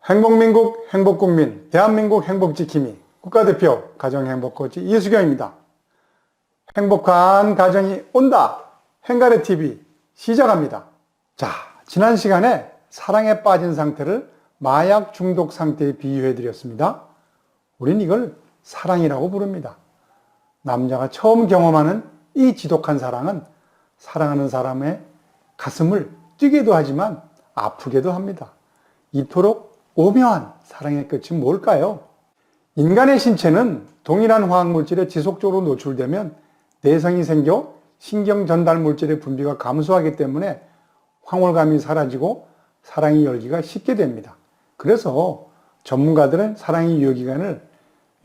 행복민국 행복국민 대한민국 행복지킴이 국가대표 가정행복코치 이수경입니다. 행복한 가정이 온다. 행가래TV 시작합니다. 자, 지난 시간에 사랑에 빠진 상태를 마약 중독 상태에 비유해 드렸습니다. 우린 이걸 사랑이라고 부릅니다. 남자가 처음 경험하는 이 지독한 사랑은 사랑하는 사람의 가슴을 뛰게도 하지만 아프게도 합니다. 이토록 오묘한 사랑의 끝이 뭘까요? 인간의 신체는 동일한 화학물질에 지속적으로 노출되면 내성이 생겨 신경 전달 물질의 분비가 감소하기 때문에 황홀감이 사라지고 사랑의 열기가 식게 됩니다. 그래서 전문가들은 사랑의 유효기간을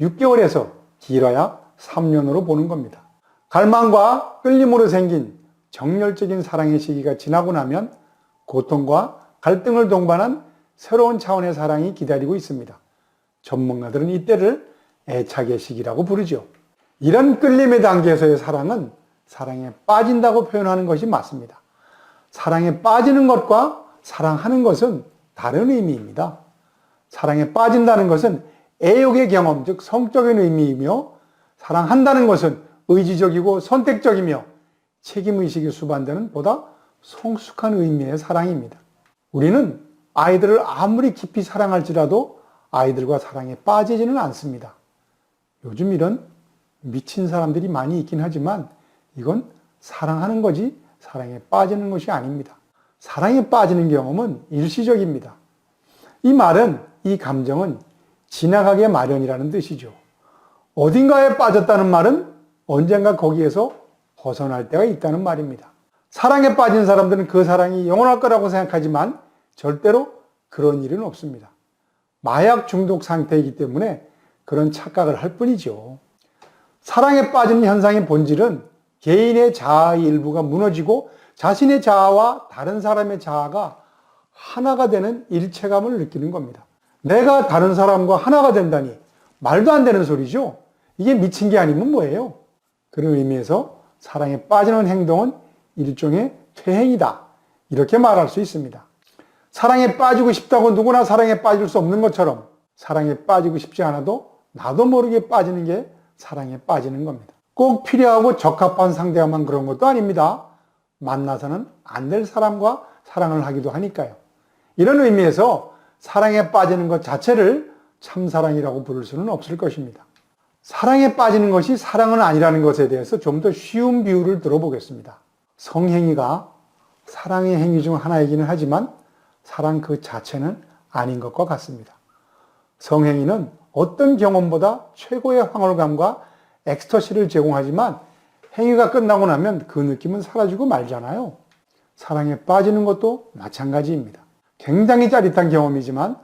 6개월에서 길어야 3년으로 보는 겁니다. 갈망과 끌림으로 생긴 정열적인 사랑의 시기가 지나고 나면 고통과 갈등을 동반한 새로운 차원의 사랑이 기다리고 있습니다. 전문가들은 이때를 애착의 시기라고 부르죠. 이런 끌림의 단계에서의 사랑은 사랑에 빠진다고 표현하는 것이 맞습니다. 사랑에 빠지는 것과 사랑하는 것은 다른 의미입니다. 사랑에 빠진다는 것은 애욕의 경험, 즉 성적인 의미이며, 사랑한다는 것은 의지적이고 선택적이며 책임의식이 수반되는 보다 성숙한 의미의 사랑입니다. 우리는 아이들을 아무리 깊이 사랑할지라도 아이들과 사랑에 빠지지는 않습니다. 요즘 이런 미친 사람들이 많이 있긴 하지만 이건 사랑하는 거지 사랑에 빠지는 것이 아닙니다. 사랑에 빠지는 경험은 일시적입니다. 이 말은, 이 감정은 지나가게 마련이라는 뜻이죠. 어딘가에 빠졌다는 말은 언젠가 거기에서 벗어날 때가 있다는 말입니다. 사랑에 빠진 사람들은 그 사랑이 영원할 거라고 생각하지만 절대로 그런 일은 없습니다. 마약 중독 상태이기 때문에 그런 착각을 할 뿐이죠. 사랑에 빠지는 현상의 본질은 개인의 자아의 일부가 무너지고 자신의 자아와 다른 사람의 자아가 하나가 되는 일체감을 느끼는 겁니다. 내가 다른 사람과 하나가 된다니 말도 안 되는 소리죠. 이게 미친 게 아니면 뭐예요? 그런 의미에서 사랑에 빠지는 행동은 일종의 퇴행이다. 이렇게 말할 수 있습니다. 사랑에 빠지고 싶다고 누구나 사랑에 빠질 수 없는 것처럼 사랑에 빠지고 싶지 않아도 나도 모르게 빠지는 게 사랑에 빠지는 겁니다. 꼭 필요하고 적합한 상대와만 그런 것도 아닙니다. 만나서는 안 될 사람과 사랑을 하기도 하니까요. 이런 의미에서 사랑에 빠지는 것 자체를 참사랑이라고 부를 수는 없을 것입니다. 사랑에 빠지는 것이 사랑은 아니라는 것에 대해서 좀 더 쉬운 비유를 들어보겠습니다. 성행위가 사랑의 행위 중 하나이기는 하지만 사랑 그 자체는 아닌 것과 같습니다. 성행위는 어떤 경험보다 최고의 황홀감과 엑스터시를 제공하지만 행위가 끝나고 나면 그 느낌은 사라지고 말잖아요. 사랑에 빠지는 것도 마찬가지입니다. 굉장히 짜릿한 경험이지만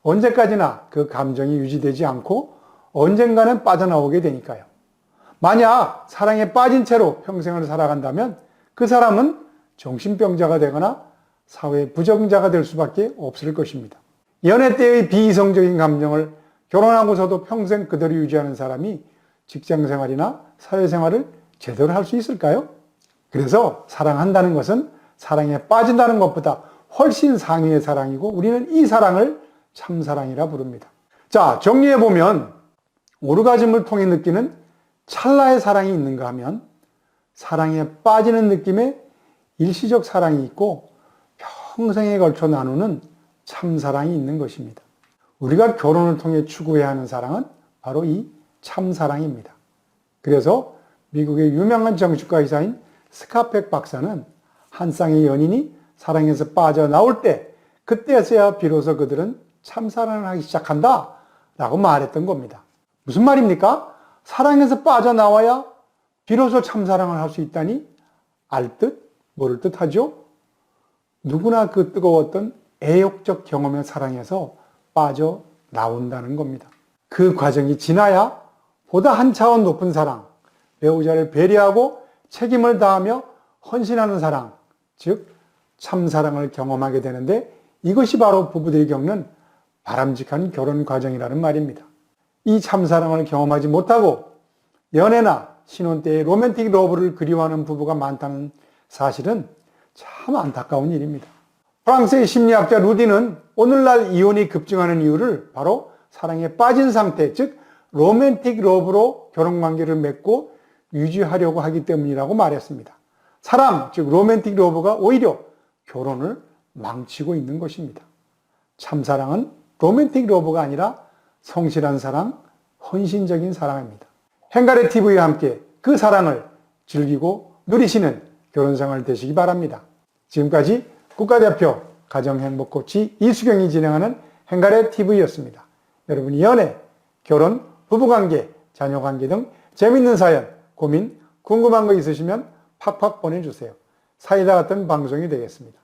언제까지나 그 감정이 유지되지 않고 언젠가는 빠져나오게 되니까요. 만약 사랑에 빠진 채로 평생을 살아간다면 그 사람은 정신병자가 되거나 사회 부정자가 될 수밖에 없을 것입니다. 연애 때의 비이성적인 감정을 결혼하고서도 평생 그대로 유지하는 사람이 직장생활이나 사회생활을 제대로 할 수 있을까요? 그래서 사랑한다는 것은 사랑에 빠진다는 것보다 훨씬 상위의 사랑이고 우리는 이 사랑을 참사랑이라 부릅니다. 자, 정리해보면 오르가즘을 통해 느끼는 찰나의 사랑이 있는가 하면 사랑에 빠지는 느낌의 일시적 사랑이 있고 평생에 걸쳐 나누는 참사랑이 있는 것입니다. 우리가 결혼을 통해 추구해야 하는 사랑은 바로 이 참사랑입니다. 그래서 미국의 유명한 정신과의사인 스카펙 박사는 한 쌍의 연인이 사랑에서 빠져나올 때 그때서야 비로소 그들은 참사랑을 하기 시작한다 라고 말했던 겁니다. 무슨 말입니까? 사랑에서 빠져나와야 비로소 참사랑을 할 수 있다니 알 듯 모를 듯 하죠? 누구나 그 뜨거웠던 애욕적 경험의 사랑에서 빠져나온다는 겁니다. 그 과정이 지나야 보다 한 차원 높은 사랑, 배우자를 배려하고 책임을 다하며 헌신하는 사랑, 즉 참사랑을 경험하게 되는데 이것이 바로 부부들이 겪는 바람직한 결혼 과정이라는 말입니다. 이 참사랑을 경험하지 못하고 연애나 신혼 때의 로맨틱 러브를 그리워하는 부부가 많다는 사실은 참 안타까운 일입니다. 프랑스의 심리학자 루디는 오늘날 이혼이 급증하는 이유를 바로 사랑에 빠진 상태, 즉 로맨틱 러브로 결혼관계를 맺고 유지하려고 하기 때문이라고 말했습니다. 사랑, 즉 로맨틱 러브가 오히려 결혼을 망치고 있는 것입니다. 참사랑은 로맨틱 러브가 아니라 성실한 사랑, 헌신적인 사랑입니다. 행가래 TV와 함께 그 사랑을 즐기고 누리시는 결혼생활 되시기 바랍니다. 지금까지 국가대표 가정행복코치 이수경이 진행하는 행가래 TV였습니다. 여러분이 연애, 결혼, 부부관계, 자녀관계 등 재밌는 사연, 고민, 궁금한 거 있으시면 팍팍 보내주세요. 사이다 같은 방송이 되겠습니다.